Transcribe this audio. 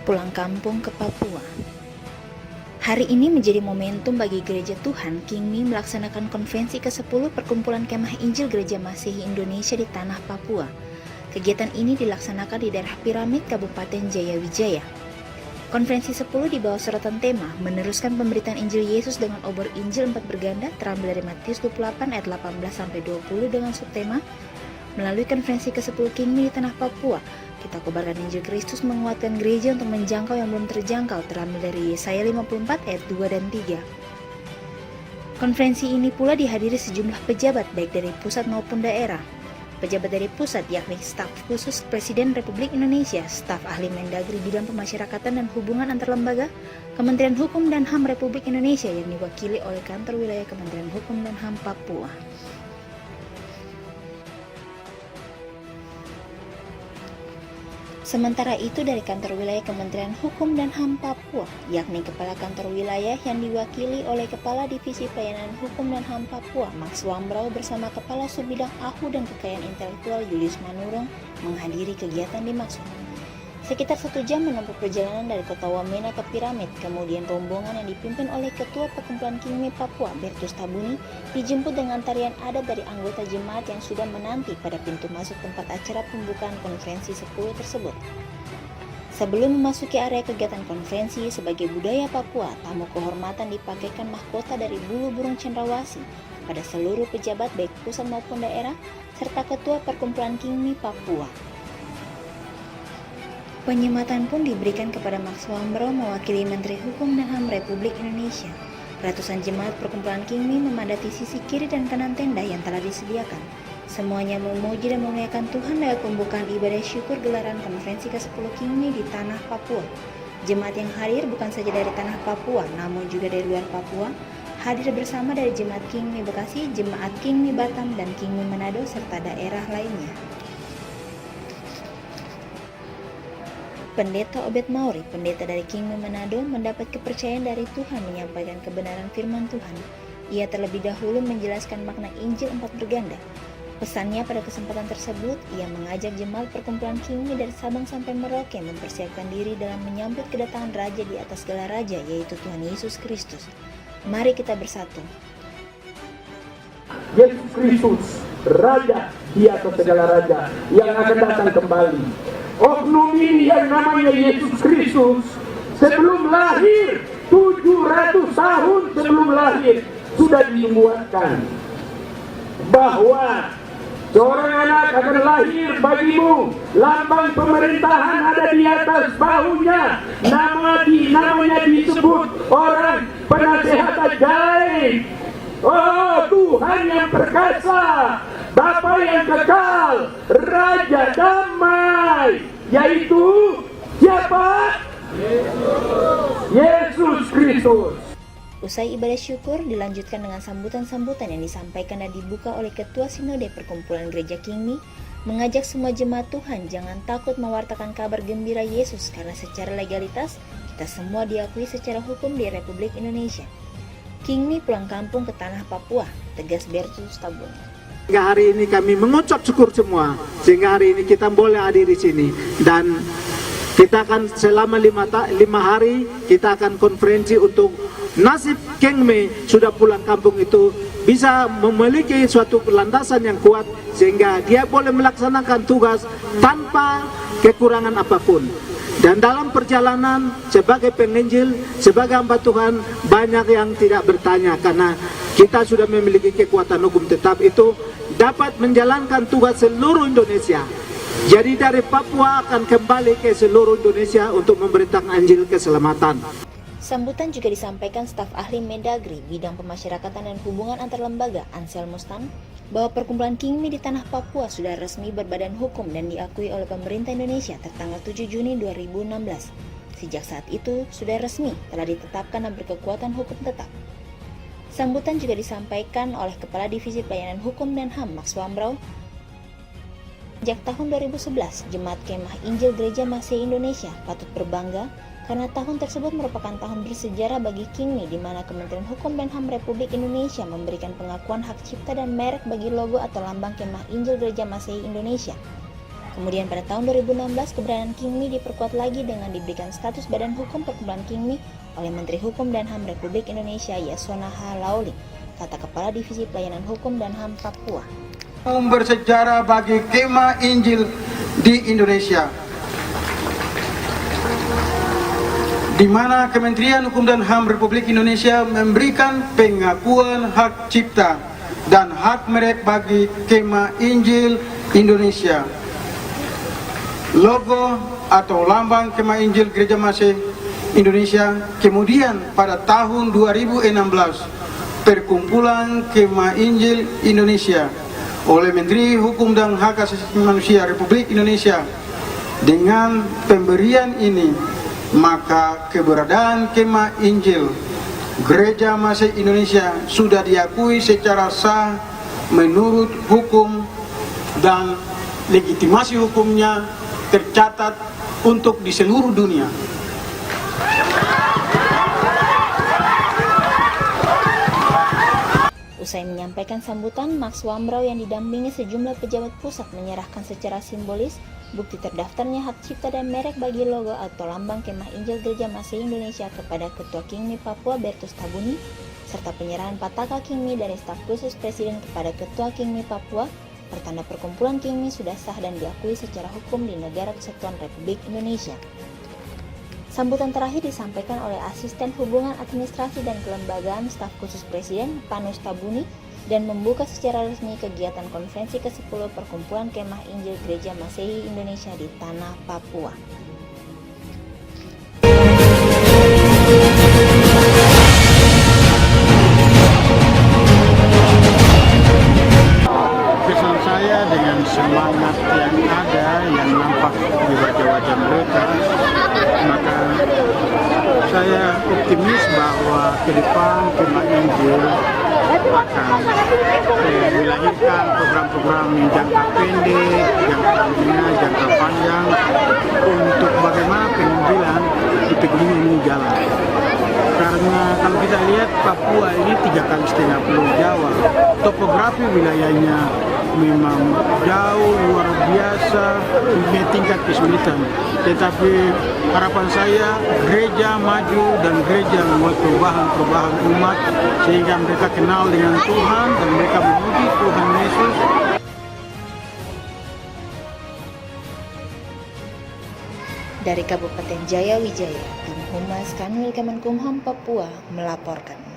pulang kampung ke Papua. Hari ini menjadi momentum bagi Gereja Tuhan Kingmi melaksanakan konvensi ke-10 Perkumpulan Kemah Injil Gereja Masehi Indonesia di Tanah Papua. Kegiatan ini dilaksanakan di daerah Piramid, Kabupaten Jayawijaya. Konferensi 10 di bawah sorotan tema meneruskan pemberitaan Injil Yesus dengan obor Injil 4 berganda terambil dari Matius 28 ayat 18-20 dengan subtema melalui konferensi ke-10 Kingmi di Tanah Papua. Kita kobarkan Injil Kristus menguatkan gereja untuk menjangkau yang belum terjangkau terambil dari Yesaya 54 ayat 2 dan 3. Konferensi ini pula dihadiri sejumlah pejabat baik dari pusat maupun daerah. Pejabat dari pusat yakni staf khusus Presiden Republik Indonesia, staf ahli Mendagri bidang pemasyarakatan dan hubungan antar lembaga, Kementerian Hukum dan HAM Republik Indonesia yang diwakili oleh Kantor Wilayah Kementerian Hukum dan HAM Papua. Sementara itu dari Kantor Wilayah Kementerian Hukum dan HAM Papua, yakni Kepala Kantor Wilayah yang diwakili oleh Kepala Divisi Pelayanan Hukum dan HAM Papua, Max Wambrau bersama Kepala Subbidang AHU dan Kekayaan Intelektual Julius Manurung menghadiri kegiatan dimaksud. Sekitar 1 jam menempuh perjalanan dari Kota Wamena ke Piramid, kemudian rombongan yang dipimpin oleh Ketua Perkumpulan Kingmi Papua, Bertus Tabuni, dijemput dengan tarian adat dari anggota jemaat yang sudah menanti pada pintu masuk tempat acara pembukaan konferensi 10 tersebut. Sebelum memasuki area kegiatan konferensi, sebagai budaya Papua, tamu kehormatan dipakaikan mahkota dari bulu burung cendrawasih pada seluruh pejabat baik pusat maupun daerah, serta Ketua Perkumpulan Kingmi Papua. Penyematan pun diberikan kepada Max Wambrau mewakili Menteri Hukum dan HAM Republik Indonesia. Ratusan jemaat Perkumpulan Kingmi memadati sisi kiri dan kanan tenda yang telah disediakan. Semuanya memuji dan memuliakan Tuhan lewat pembukaan ibadah syukur gelaran konferensi ke-10 Kingmi di Tanah Papua. Jemaat yang hadir bukan saja dari Tanah Papua, namun juga dari luar Papua, hadir bersama dari Jemaat Kingmi Bekasi, Jemaat Kingmi Batam, dan Kingmi Manado, serta daerah lainnya. Pendeta Obed Mauri, pendeta dari Kingmi Manado, mendapat kepercayaan dari Tuhan menyampaikan kebenaran firman Tuhan. Ia terlebih dahulu menjelaskan makna Injil 4 berganda. Pesannya pada kesempatan tersebut, ia mengajak jemaat Perkumpulan Kingmi dari Sabang sampai Merauke mempersiapkan diri dalam menyambut kedatangan Raja di atas segala Raja, yaitu Tuhan Yesus Kristus. Mari kita bersatu. Yesus Kristus, Raja di atas segala Raja, yang akan datang kembali. Oknum ini yang namanya Yesus Kristus, sebelum lahir, 700 tahun sebelum lahir, sudah dinubuatkan bahwa seorang anak akan lahir bagimu, lambang pemerintahan ada di atas bahunya, namanya disebut orang penasehat ajaib. Oh, Tuhan yang perkasa, Bapa yang kekal, Raja damai, yaitu siapa? Yesus Kristus. Usai ibadah syukur dilanjutkan dengan sambutan-sambutan yang disampaikan dan dibuka oleh Ketua Sinode Perkumpulan Gereja Kingmi, mengajak semua jemaat Tuhan jangan takut mewartakan kabar gembira Yesus karena secara legalitas kita semua diakui secara hukum di Republik Indonesia. Kingmi pulang kampung ke Tanah Papua, tegas Bertus Tabuni. Sehingga hari ini kami mengucap syukur semua, sehingga hari ini kita boleh hadir di sini, dan kita akan selama 5 hari kita akan konferensi untuk nasib Kingmi sudah pulang kampung itu bisa memiliki suatu landasan yang kuat sehingga dia boleh melaksanakan tugas tanpa kekurangan apapun. Dan dalam perjalanan sebagai penginjil, sebagai hamba Tuhan, banyak yang tidak bertanya karena kita sudah memiliki kekuatan hukum tetap itu dapat menjalankan tugas seluruh Indonesia. Jadi dari Papua akan kembali ke seluruh Indonesia untuk memberitakan Injil keselamatan. Sambutan juga disampaikan staf ahli Mendagri bidang pemasyarakatan dan hubungan antar lembaga Ansel Mustan bahwa Perkumpulan Kingmi di Tanah Papua sudah resmi berbadan hukum dan diakui oleh pemerintah Indonesia tertanggal 7 Juni 2016. Sejak saat itu sudah resmi telah ditetapkan dan berkekuatan hukum tetap. Sambutan juga disampaikan oleh Kepala Divisi Pelayanan Hukum dan HAM Max Wambrau. Sejak tahun 2011, Jemaat Kemah Injil Gereja Masehi Indonesia patut berbangga karena tahun tersebut merupakan tahun bersejarah bagi Kingmi di mana Kementerian Hukum dan HAM Republik Indonesia memberikan pengakuan hak cipta dan merek bagi logo atau lambang Kemah Injil Gereja Masehi Indonesia. Kemudian pada tahun 2016, keberadaan Kingmi diperkuat lagi dengan diberikan status Badan Hukum Perkumpulan Kingmi oleh Menteri Hukum dan HAM Republik Indonesia Yasona H. Lauli, kata Kepala Divisi Pelayanan Hukum dan HAM Papua. Bersejarah bagi Kemah Injil di Indonesia, di mana Kementerian Hukum dan HAM Republik Indonesia memberikan pengakuan hak cipta dan hak merek bagi Kemah Injil Indonesia. Logo atau lambang Kemah Injil Gereja Masih Indonesia kemudian pada tahun 2016 Perkumpulan Kemah Injil Indonesia oleh Menteri Hukum dan Hak Asasi Manusia Republik Indonesia. Dengan pemberian ini, maka keberadaan Kemah Injil Gereja Masih Indonesia sudah diakui secara sah menurut hukum dan legitimasi hukumnya tercatat untuk di seluruh dunia. Usai menyampaikan sambutan, Max Wambrau yang didampingi sejumlah pejabat pusat menyerahkan secara simbolis bukti terdaftarnya hak cipta dan merek bagi logo atau lambang Kemah Injil Gereja Masih Indonesia kepada Ketua Kingmi Papua Bertus Tabuni, serta penyerahan pataka Kingmi dari staf khusus Presiden kepada Ketua Kingmi Papua, pertanda perkumpulan Kingmi sudah sah dan diakui secara hukum di Negara Kesatuan Republik Indonesia. Sambutan terakhir disampaikan oleh Asisten Hubungan Administrasi dan Kelembagaan Staf Khusus Presiden, Panus Tabuni, dan membuka secara resmi kegiatan konferensi ke-10 Perkumpulan Kemah Injil Gereja Masehi Indonesia di Tanah Papua. Kesan saya dengan semangat yang ada, yang nampak di wajah-wajah mereka, maka saya optimis bahwa ke depan Kemah Injil akan melahirkan program-program yang jangka pendek, jangka menengah, jangka panjang untuk bagaimana penginjilan di Pegunungan ini jalan. Karena kalau kita lihat Papua ini 3,5 kali Pulau Jawa, topografi wilayahnya memang jauh luar biasa, punya tingkat kesulitan. Tetapi harapan saya gereja maju dan gereja membuat perubahan umat sehingga mereka kenal dengan Tuhan dan mereka memuji Tuhan Yesus. Dari Kabupaten Jaya Wijaya, Tim Humas Kanwil Kemenkumham Papua melaporkan.